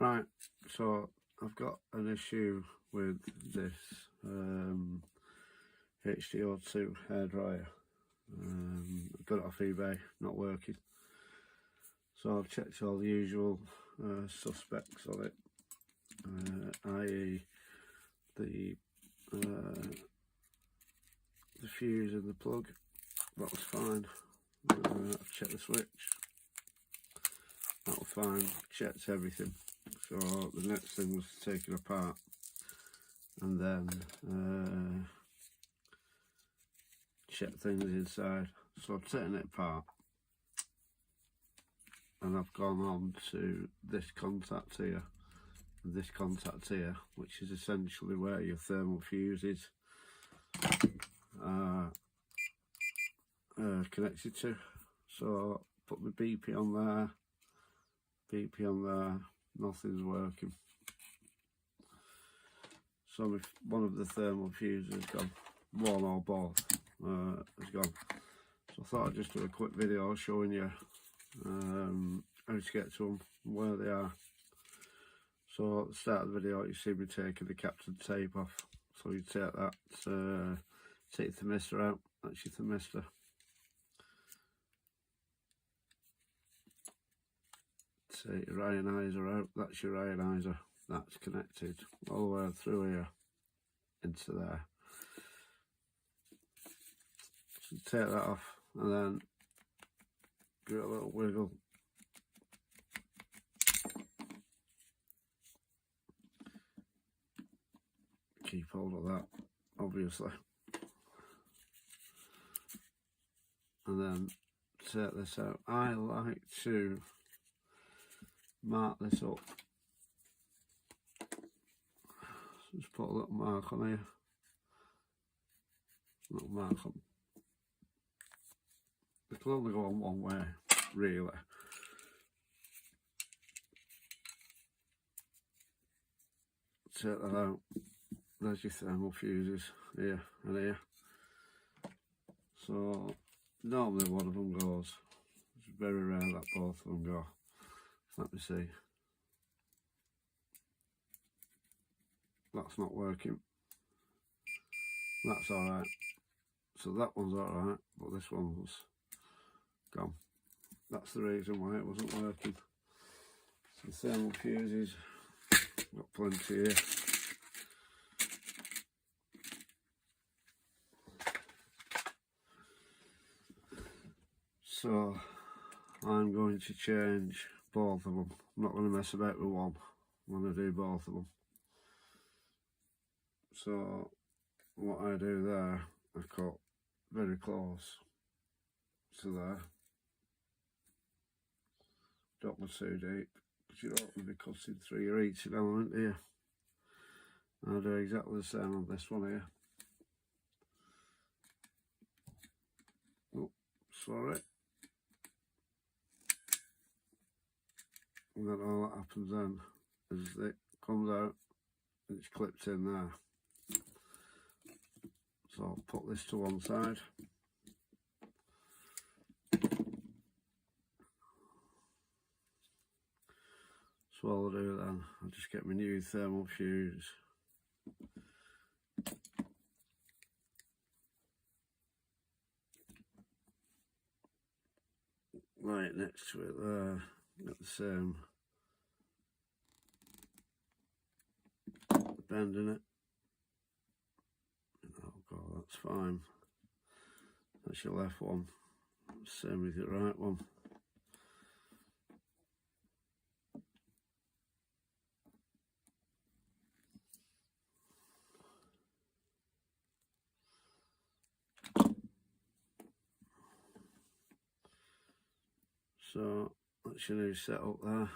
Right, so I've got an issue with this H2O2 hairdryer. I got it off eBay, not working. So I've checked all the usual suspects on it, i.e. the fuse in the plug. That was fine. I've checked the switch. That was fine. Checked everything. So the next thing was to take it apart and then check things inside. So I've taken it apart and I've gone on to this contact here and this contact here, which is essentially where your thermal fuses are connected to. So put my BP on there, BP on there, nothing's working. So if one of the thermal fuses has gone, one or both has gone. So I thought I'd just do a quick video showing you how to get to them, where they are. So at the start of the video you see me taking the captain tape off. So you take that, take the thermistor out, that's your thermistor. Take your ionizer out, that's your ionizer. That's connected all the way through here into there. So take that off and then give it a little wiggle. Keep hold of that, obviously. And then take this out. I like to mark this up. So just put a little mark on here. Little mark on. It can only go on one way, really. Take that out. There's your thermal fuses here and here. So normally one of them goes. It's very rare that both of them go. Let me see. That's not working. That's alright. So that one's alright, but this one's gone. That's the reason why it wasn't working. So thermal fuses, got plenty here. So I'm going to change both of them. I'm not going to mess about with one. I'm going to do both of them. So what I do there, I cut very close to there. Don't go too deep, because you don't want to be cutting through your heating element here. I'll do exactly the same on this one here. Oh, sorry. And then all that happens then is it comes out and it's clipped in there. So I'll put this to one side. So what I'll do then, I'll just get my new thermal fuse. Right next to it there, got the same bend in it. Oh god, that's fine. That's your left one. Same with your right one. So that's your new setup there.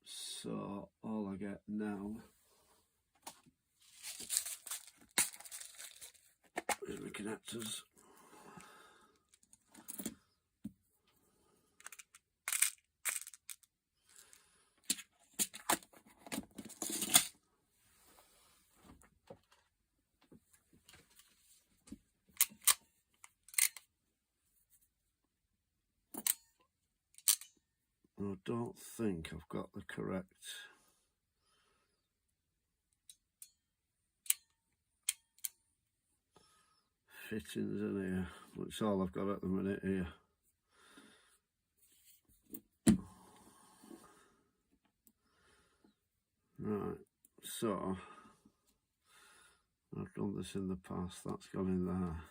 So all I get now is my connectors. I don't think I've got the correct fittings in here. That's all I've got at the minute here. Right, so I've done this in the past. That's gone in there,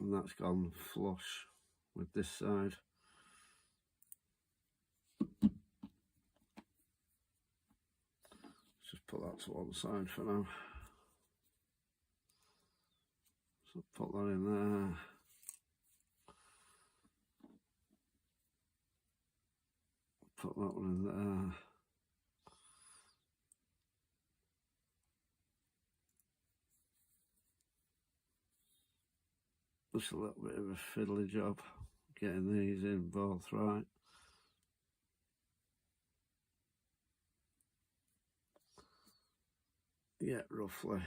and that's gone flush with this side. Just put that to one side for now. So put that in there. Put that one in there. Just a little bit of a fiddly job getting these in both right. Yeah, roughly.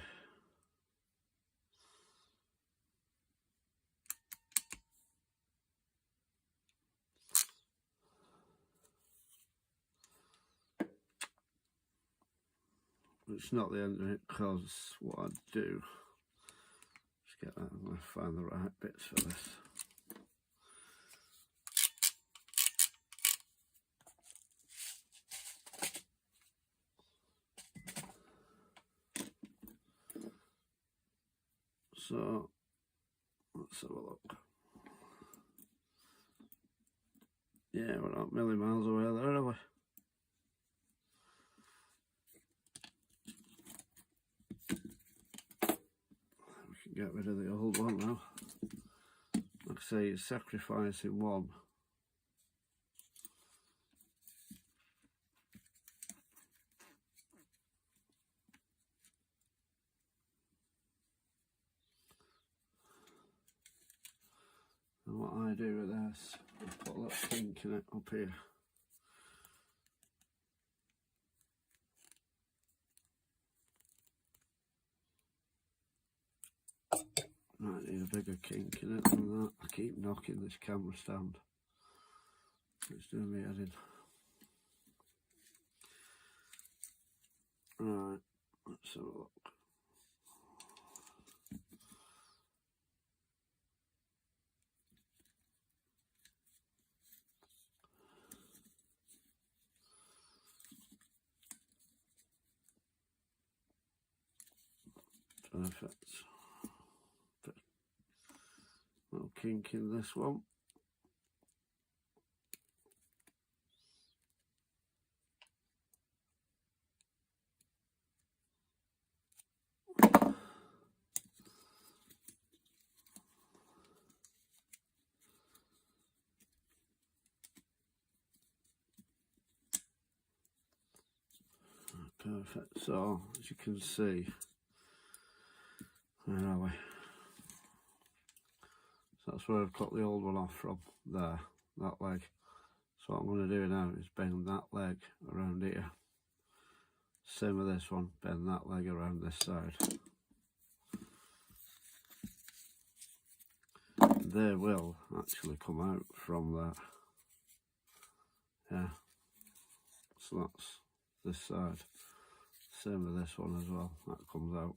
It's not the end of it, because what I do, just get that, I'm going to find the right bits for this. So, let's have a look. Yeah, we're not a million miles away there, are we? We can get rid of the old one now. Like I say, you're sacrificing one. And what I do with this, I put a little kink in it up here. Might need a bigger kink in it than that. I keep knocking this camera stand. It's doing me head in. Right, let's have a look. Perfect. Put a little kink in this one. Perfect. So, as you can see, where are we? So that's where I've cut the old one off from, there, that leg. So what I'm going to do now is bend that leg around here. Same with this one, bend that leg around this side. They will actually come out from that. Yeah. So that's this side. Same with this one as well, that comes out.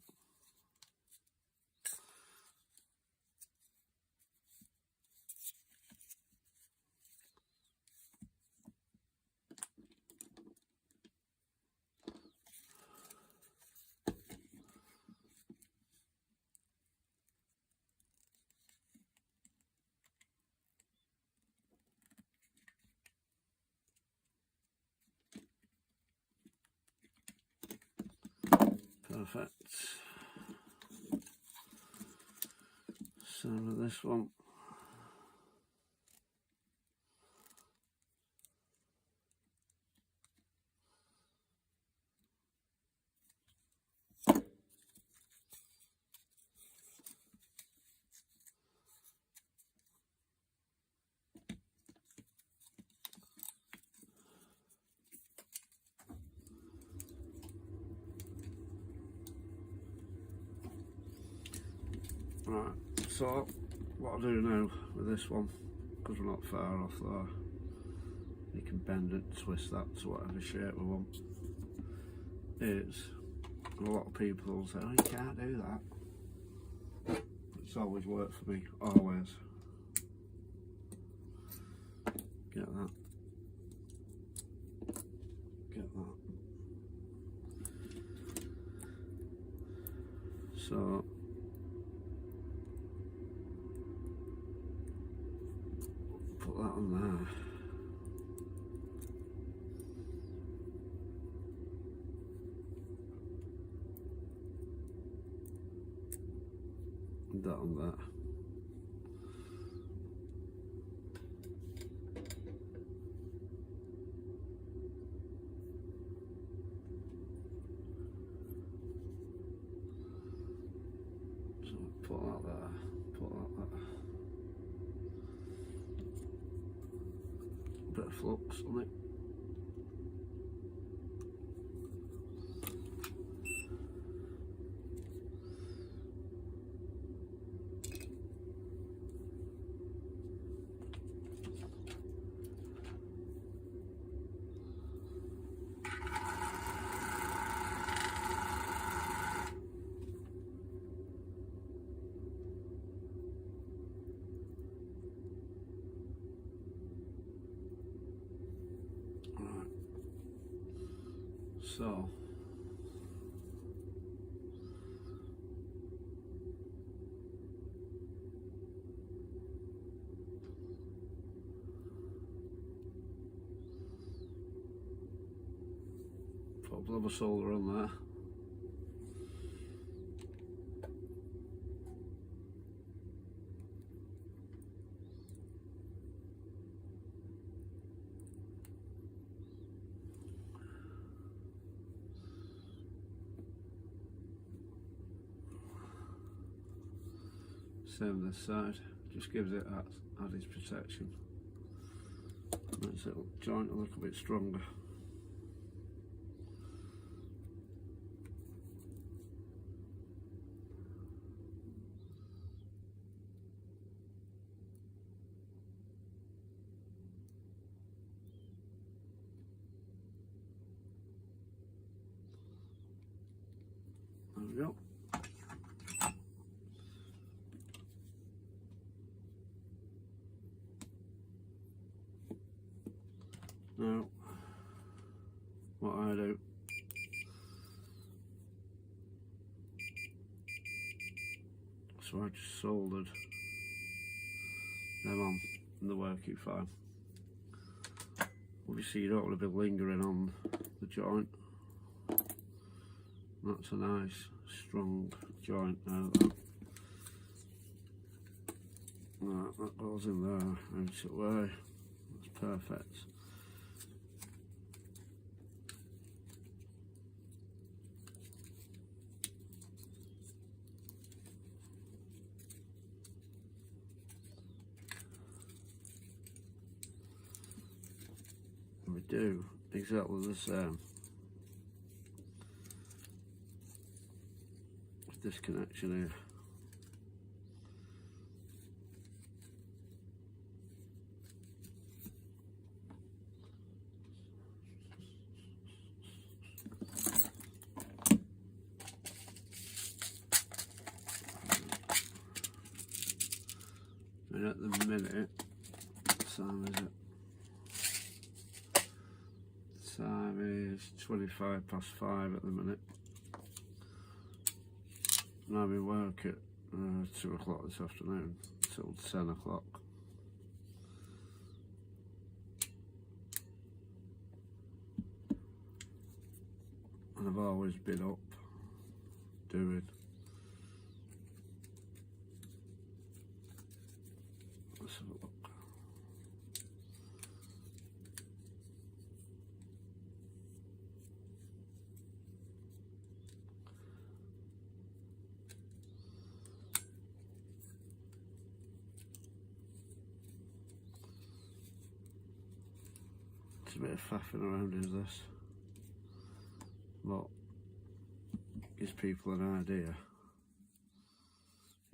Perfect. Same with this one. Right, so what I'll do now with this one because we're not far off there. You can bend it, twist that to whatever shape we want. It's a lot of people will say, oh, you can't do that. It's always worked for me, always. Get that. Get that. So put that on there. And that on there. So put that there. Put that there. Bit of flux on it. So put a bit of solder on there. Same this side, just gives it added protection. Makes it joint a little bit stronger. There we go. Now, what I do, so I just soldered them on and they're working fine. Obviously you don't want to be lingering on the joint. That's a nice strong joint now. That goes in there, out of the way. That's perfect. And we do exactly the same with this connection here. And at the minute, what time is it? The time is 25 past 5 at the minute. And I've been working at 2 o'clock this afternoon till 10 o'clock. And I've always been up doing. Let's have a look. It's a bit of faffing around is this, but gives people an idea.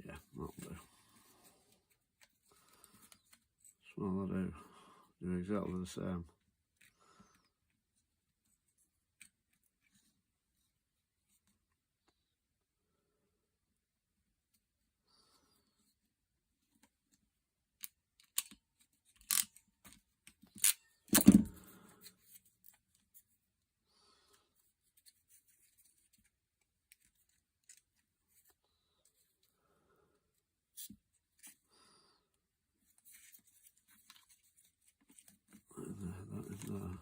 Yeah, that'll do. all I do exactly the same. That is there.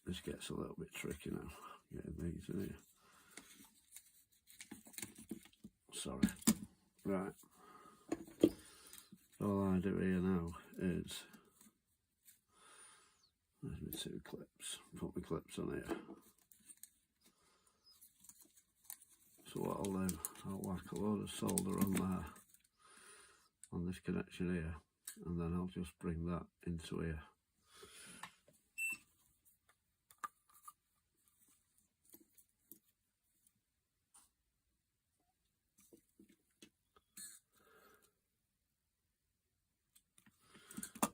This gets a little bit tricky now, getting these in here. Sorry. Right. All I do here now is, there's my 2 clips, put my clips on here. So what I'll do, I'll whack a load of solder on there, on this connection here, and then I'll just bring that into here.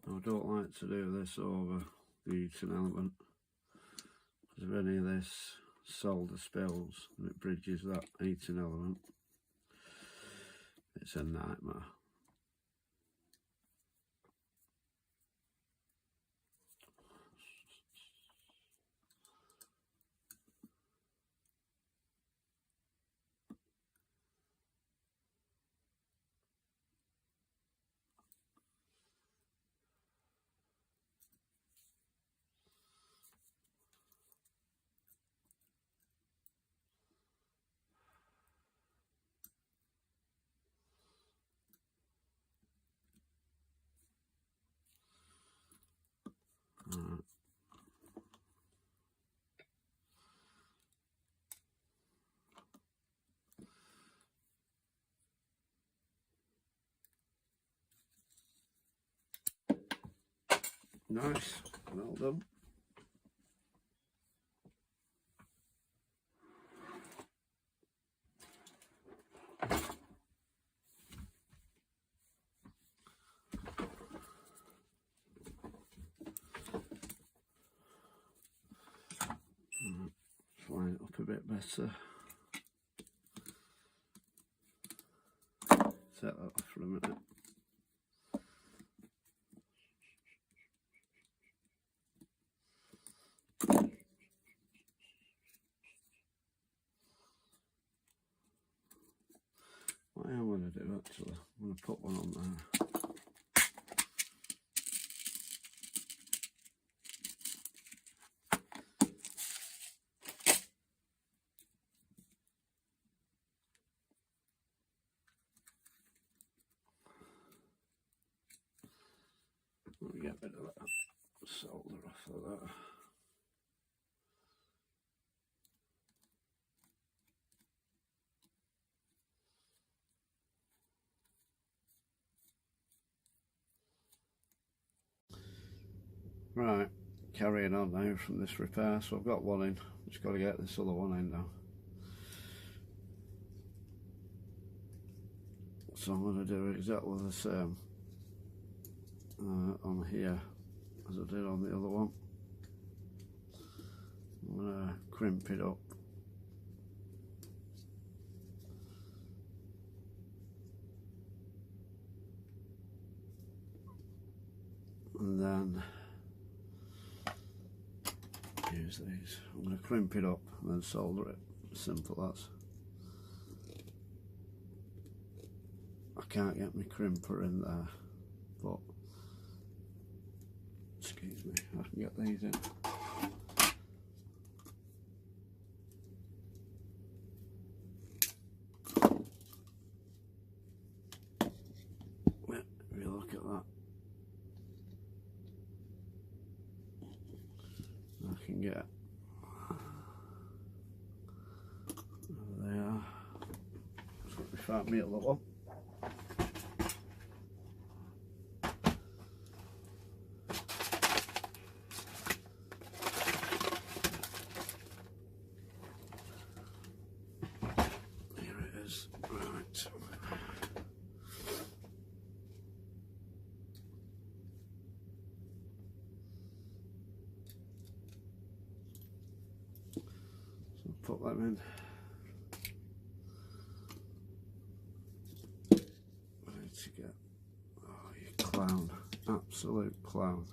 I don't like to do this over the heating element, because if any of this solder spills and it bridges that heating element, it's a nightmare. Nice, well done. Line it up a bit better. Set that off for a minute. What I am going to do actually, I'm going to put one on there. Let me get rid of that solder off of that. Right, carrying on now from this repair. So I've got one in, just got to get this other one in now. So I'm going to do exactly the same on here as I did on the other one. I'm going to crimp it up. And then use these. I'm going to crimp it up and then solder it. Simple as. I can't get my crimper in there, but excuse me, I can get these in. Yeah, if you look at that, I can get, there they are. So we found me a little one. Here it is. Right. put them in. I need to get, oh, you clown, absolute clown.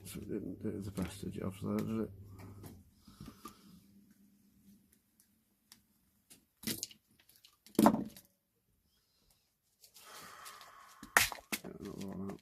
So it didn't do the best of jobs there, did it? Get another one out.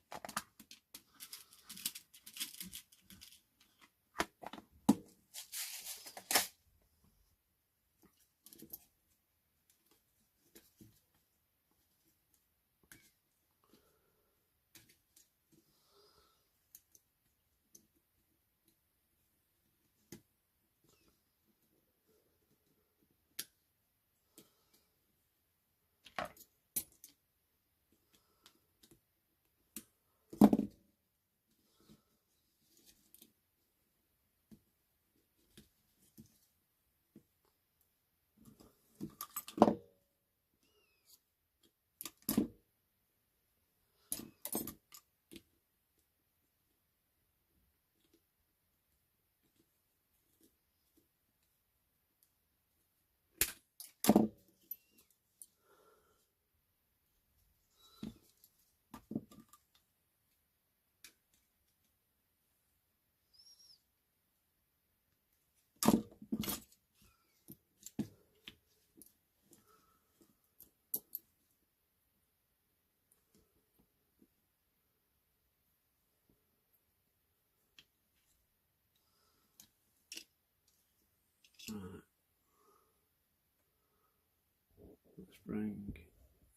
Right. Let's bring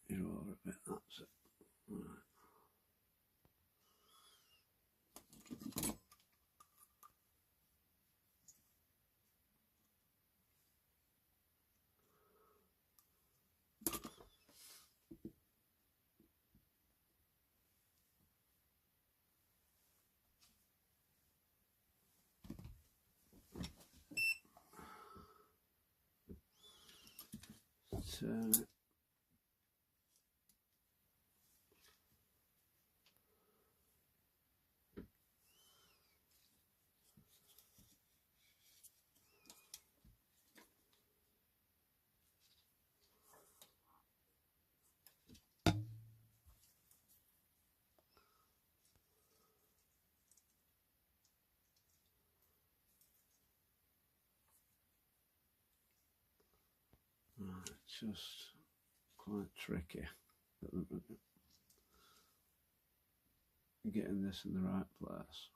it over a bit, that's it. Right. Turn it. Right, it's just quite tricky getting this in the right place.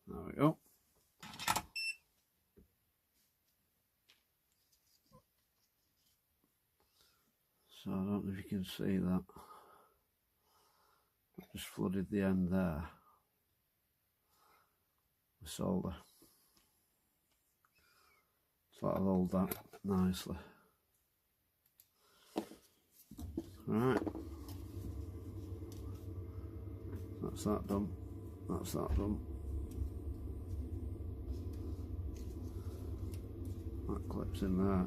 There we go. So I don't know if you can see that. I just flooded the end there with solder. So that'll hold that nicely. Right. That's that done. That's that done. That clips in there.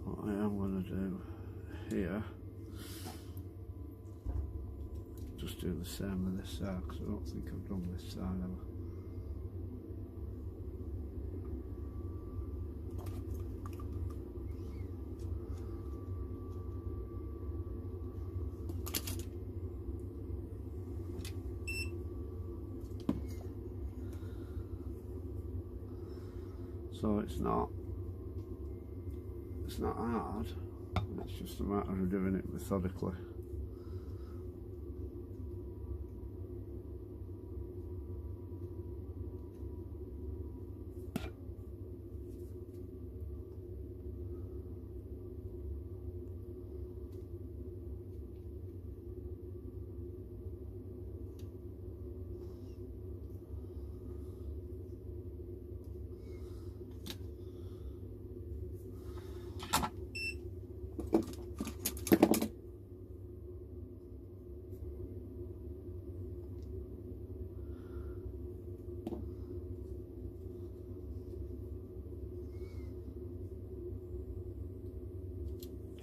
What I am going to do here, just do the same with this side, because I don't think I've done this side ever. So it's not hard, it's just a matter of doing it methodically.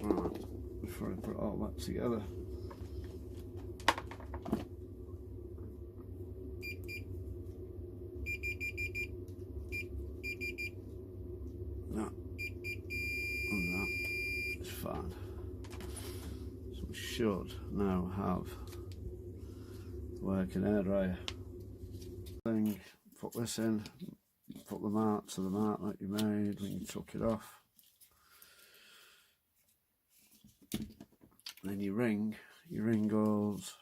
Right, before I put all that together. That and that is fine. So we should now have the working hairdryer. Put this in, put the mark to the mark that you made when you took it off. Then your ring goes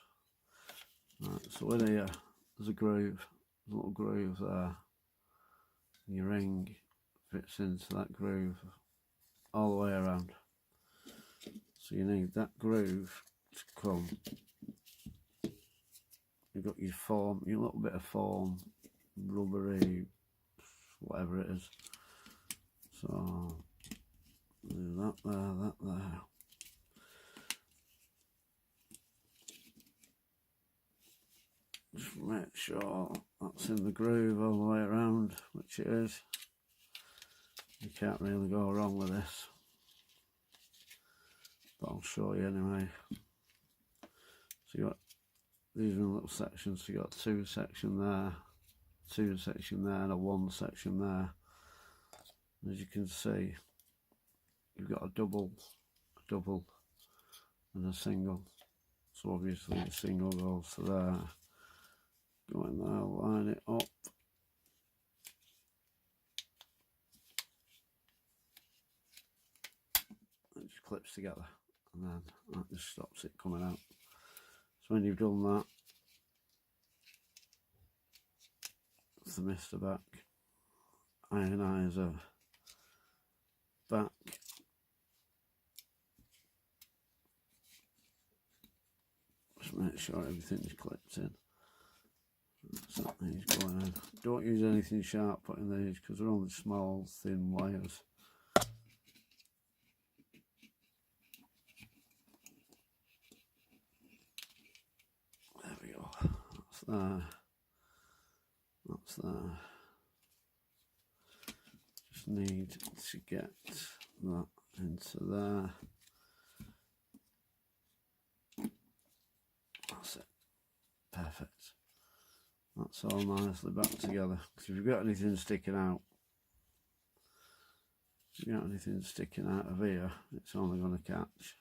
right, so in here there's a groove, a little groove there, and your ring fits into that groove all the way around. So you need that groove to come. You've got your foam, your little bit of foam, rubbery, whatever it is. So do that there, that there. Just make sure that's in the groove all the way around, which it is. You can't really go wrong with this, but I'll show you anyway. So you got these are little sections, so you got two section there, and a one section there. As you can see, you've got a double, and a single. So obviously the single goes to there. Go in there, line it up. It just clips together, and then that just stops it coming out. So when you've done that, themister back, ionizer back, just make sure everything's clipped in. So that needs going in. Don't use anything sharp putting these because they're only small, thin wires. There we go. That's there. That's there. Just need to get that into there. That's it. Perfect. That's all nicely back together. Because if you've got anything sticking out, of here, it's only going to catch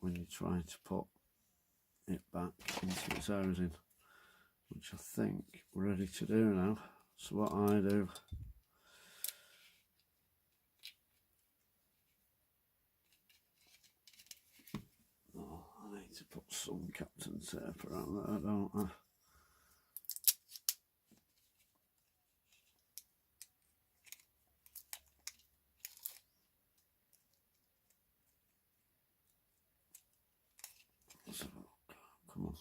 when you try to put it back into its housing, which I think we're ready to do now. So what I do, I need to put some Captain tape around there, don't I? Let's have a look. Come on.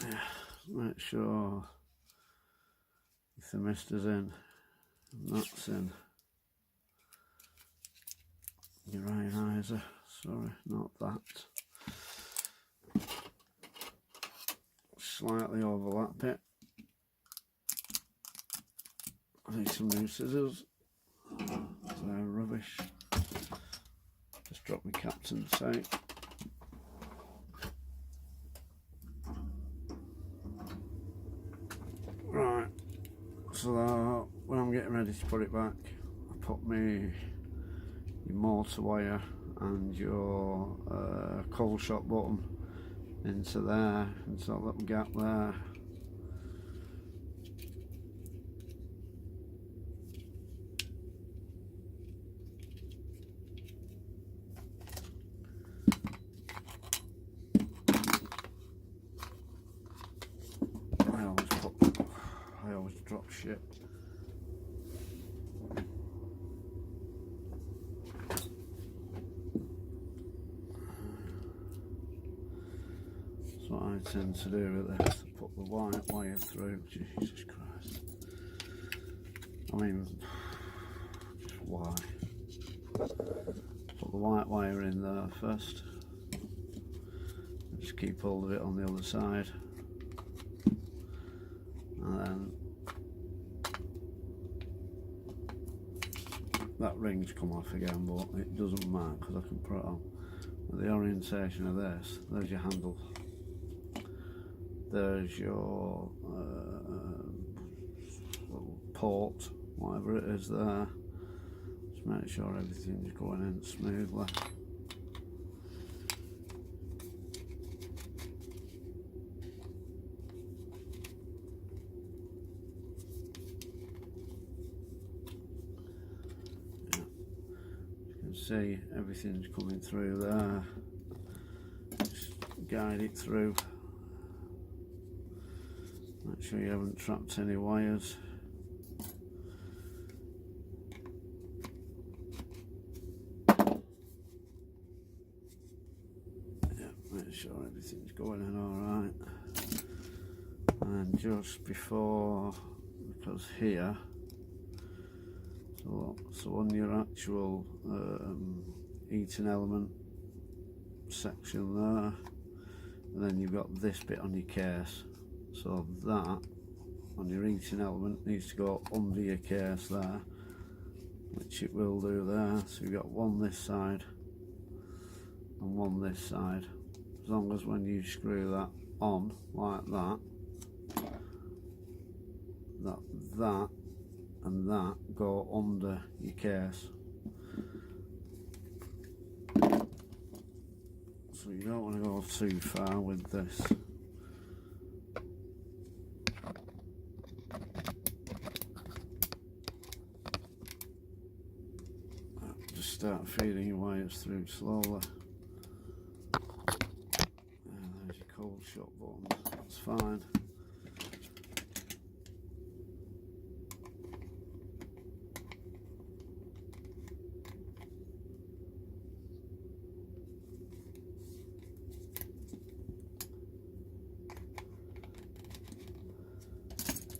Yeah, make sure if the mister's in and that's in. Your ionizer, sorry, not that. Slightly overlap it. I need some new scissors. They're rubbish. Just drop my Captain tape. Right, so when I'm getting ready to put it back, I put your motor wire and your cold shock button into there, into that little gap there. I always drop shit. That's what I tend to do with this. I put the white wire through. Jesus Christ. I mean, just why? Put the white wire in there first. Just keep hold of it on the other side. And then that ring's come off again, but it doesn't matter because I can put it on. The orientation of this, there's your handle, there's your little port, whatever it is there. Just make sure everything's going in smoothly. See, everything's coming through there. Just guide it through. Make sure you haven't trapped any wires. Yeah, make sure everything's going in alright. And just before, because here, so on your actual heating element section there, and then you've got this bit on your case, so that on your heating element needs to go under your case there, which it will do there. So you've got one this side and one this side. As long as when you screw that on like that and that go under your case. So you don't want to go too far with this. Just start feeding your wires through slowly. And there's your cold shut button, that's fine.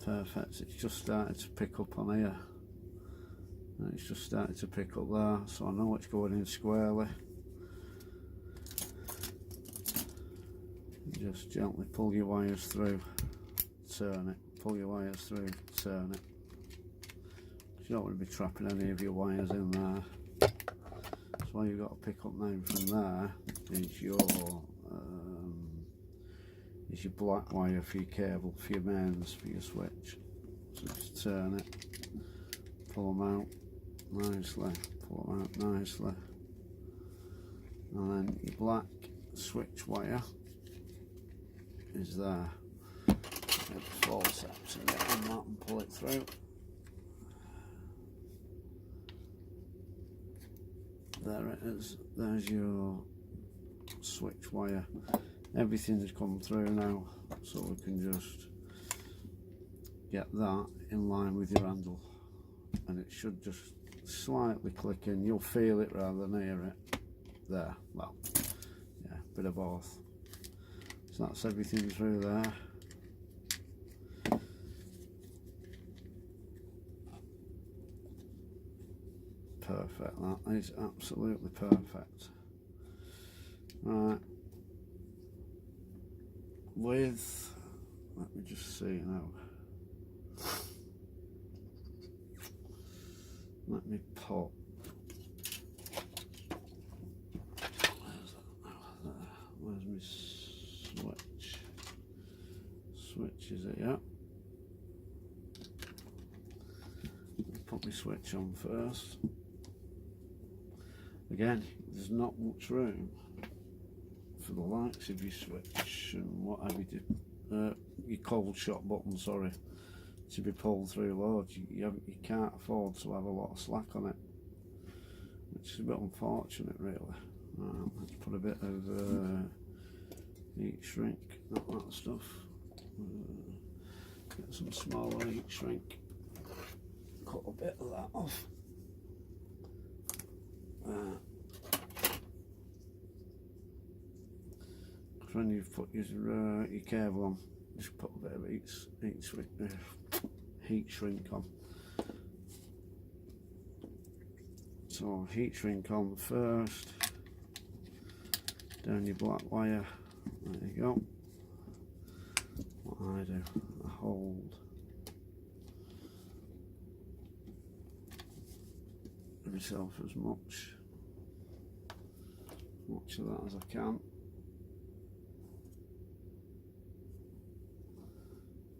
Perfect, it's just started to pick up on here. And it's just started to pick up there, so I know it's going in squarely. Just gently pull your wires through, turn it, pull your wires through, turn it. You don't want to be trapping any of your wires in there. So what you've got to pick up now from there is your black wire for your cable, for your mains, for your switch. So just turn it, pull them out nicely, pull them out nicely. And then your black switch wire is there. Get the forceps and get on that and pull it through. There it is, there's your switch wire. Everything's come through now, so we can just get that in line with your handle, and it should just slightly click in. You'll feel it rather than hear it. There, well, yeah, bit of both. So that's everything through there. Perfect, that is absolutely perfect. Right. With, let me just see now. Let me pop. Where's my switch? Switch, is it? Yeah. Put my switch on first. Again, there's not much room for the likes of your switch and what have you, your cold shut button, sorry, to be pulled through loads. You can't afford to have a lot of slack on it, which is a bit unfortunate really. Let's put a bit of heat shrink, not that stuff. Get some smaller heat shrink, cut a bit of that off. When you've put your cable on, just put a bit of heat shrink on. So heat shrink on first, down your black wire, there you go. What I do, I hold myself as much of that as I can.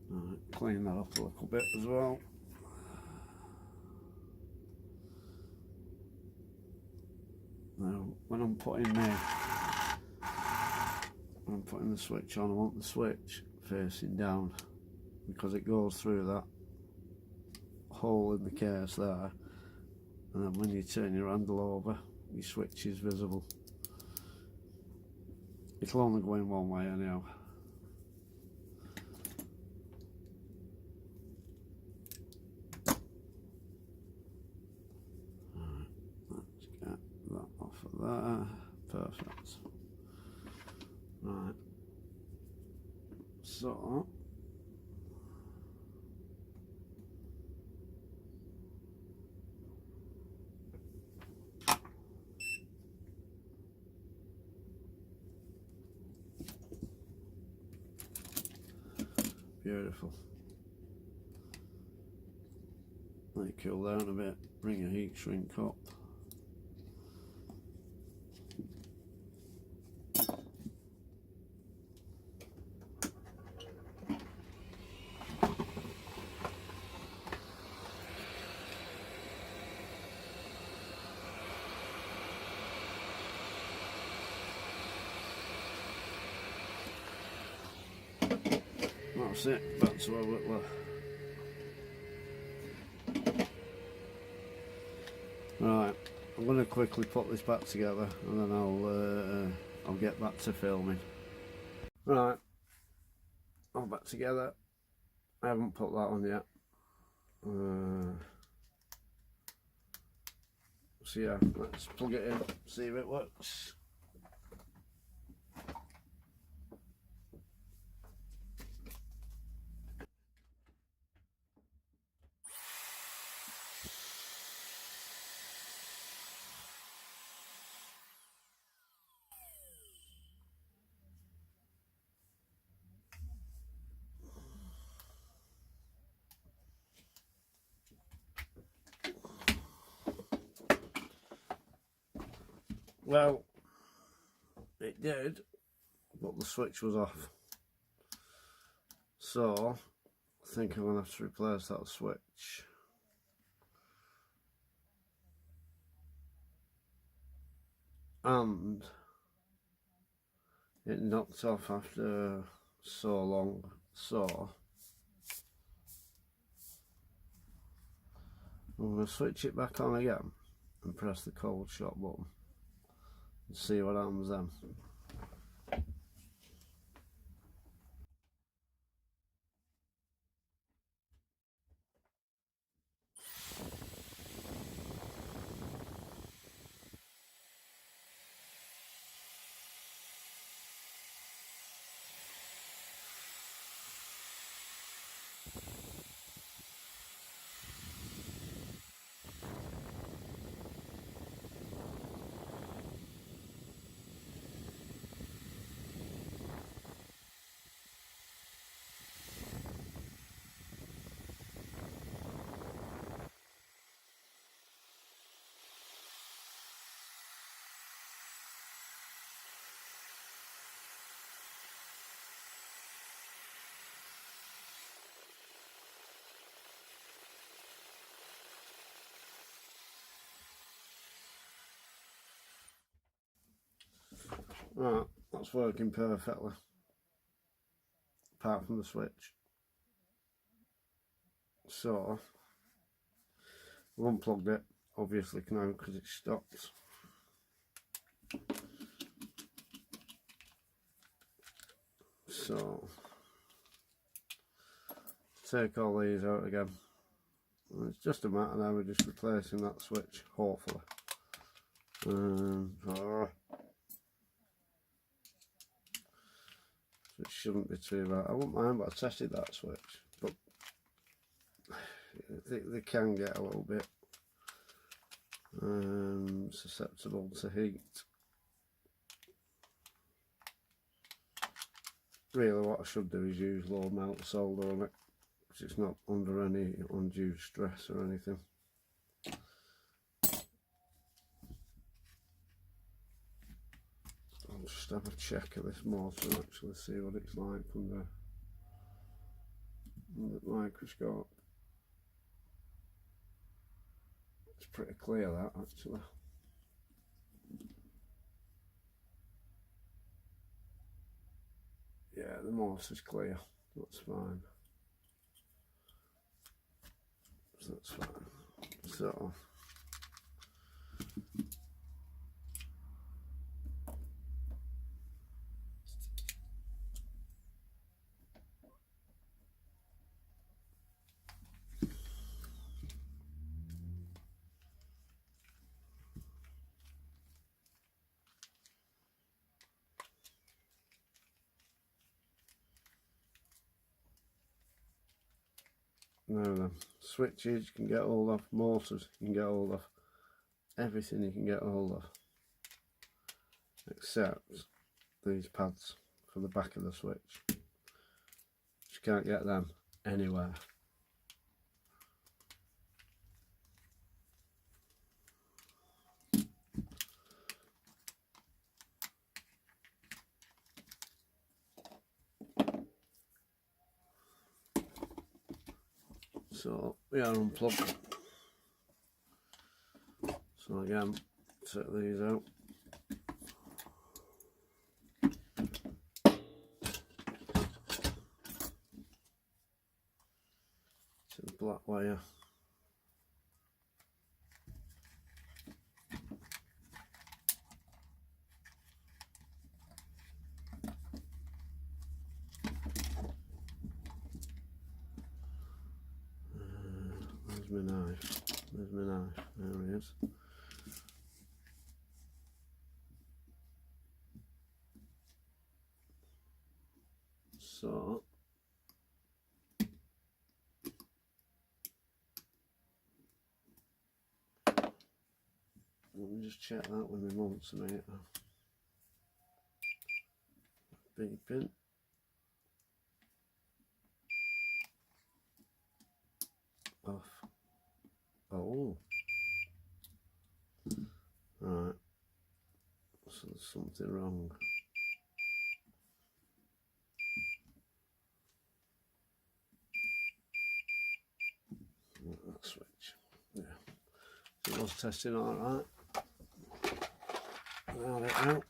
Right, clean that up a little bit as well. Now, when I'm putting the switch on, I want the switch facing down because it goes through that hole in the case there, and then when you turn your handle over, your switch is visible. It'll only go in one way anyhow. There, perfect. Right, so beautiful. Let it cool down a bit, bring your heat shrink up. That's it, back to how it was. Right, I'm going to quickly put this back together and then I'll get back to filming. Right, all back together. I haven't put that on yet. So yeah, let's plug it in, see if it works. Well, it did, but the switch was off. So, I think I'm going to have to replace that switch. And it knocked off after so long, so I'm going to switch it back on again and press the cold shot button and see what happens then. Right, that's working perfectly, apart from the switch. So, I've unplugged it, obviously now because it stopped. So, take all these out again. And it's just a matter now of just replacing that switch, hopefully. It shouldn't be too bad. I wouldn't mind, but I tested that switch, but they can get a little bit susceptible to heat. Really what I should do is use low melt solder on it, because it's not under any undue stress or anything. I'll just have a check of this motor and actually see what it's like under the microscope. It's pretty clear, that actually. Yeah, the motor's clear, that's fine. So that's fine. So now then, switches you can get hold of, motors you can get hold of, everything you can get hold of, except these pads for the back of the switch. You can't get them anywhere. So we are unplugged. So again, set these out. To the black wire. There's my knife. There's my knife. There he is. So let me just check that with my multimeter. Beeping. Off. Oh. Right. So there's something wrong. That switch. Yeah. So it was testing alright. Got it out.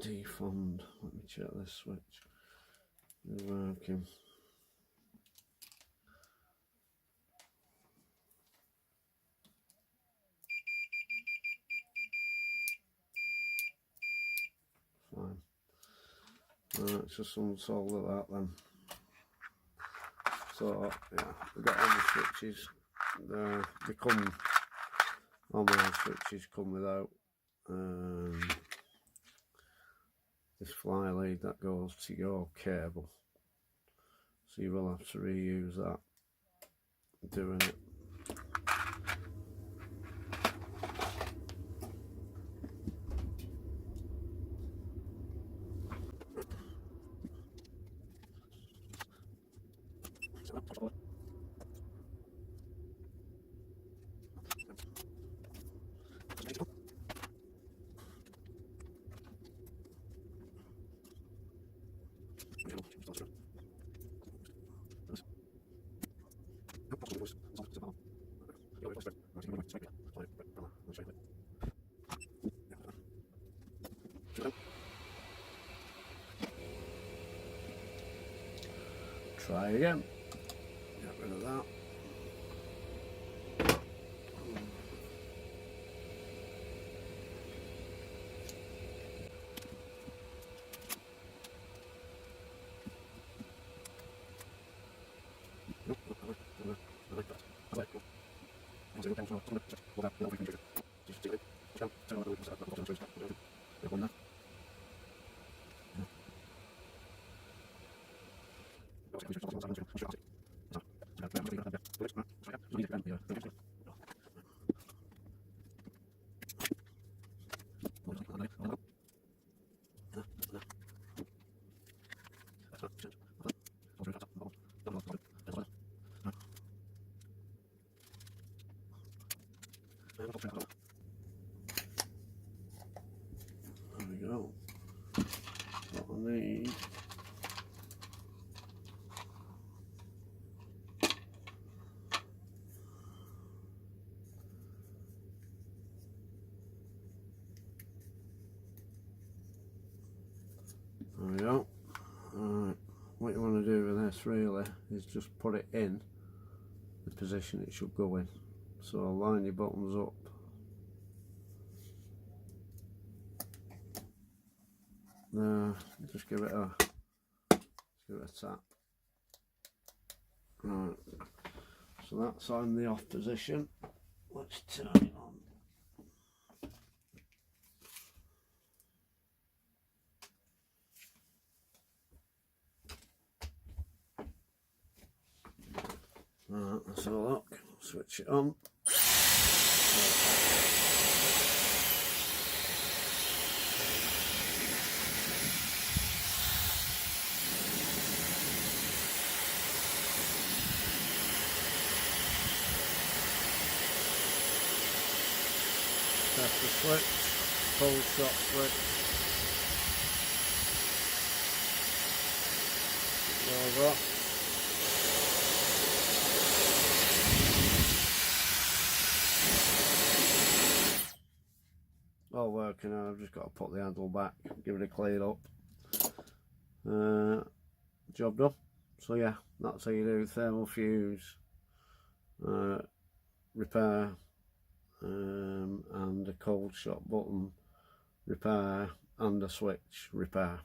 Defund. Let me check this switch. It's working. Fine. Right, just unsolder that then. So yeah, we've got all the switches. They come, all my switches come without this fly lead that goes to your cable, so you will have to reuse that doing it. Try again. Get rid of that. There we go. What I need. There we go. Alright, what you want to do with this really is just put it in the position it should go in. So line your buttons up. There, just give it a tap. Right, so that's on the off position. Let's turn it on. Right, let's have a look. Switch it on. Press the switch, cold shot switch. There we go. All working now, I've just got to put the handle back, give it a clean up. Job done. So yeah, that's how you do thermal fuse repair and a cold shot button repair and a switch repair.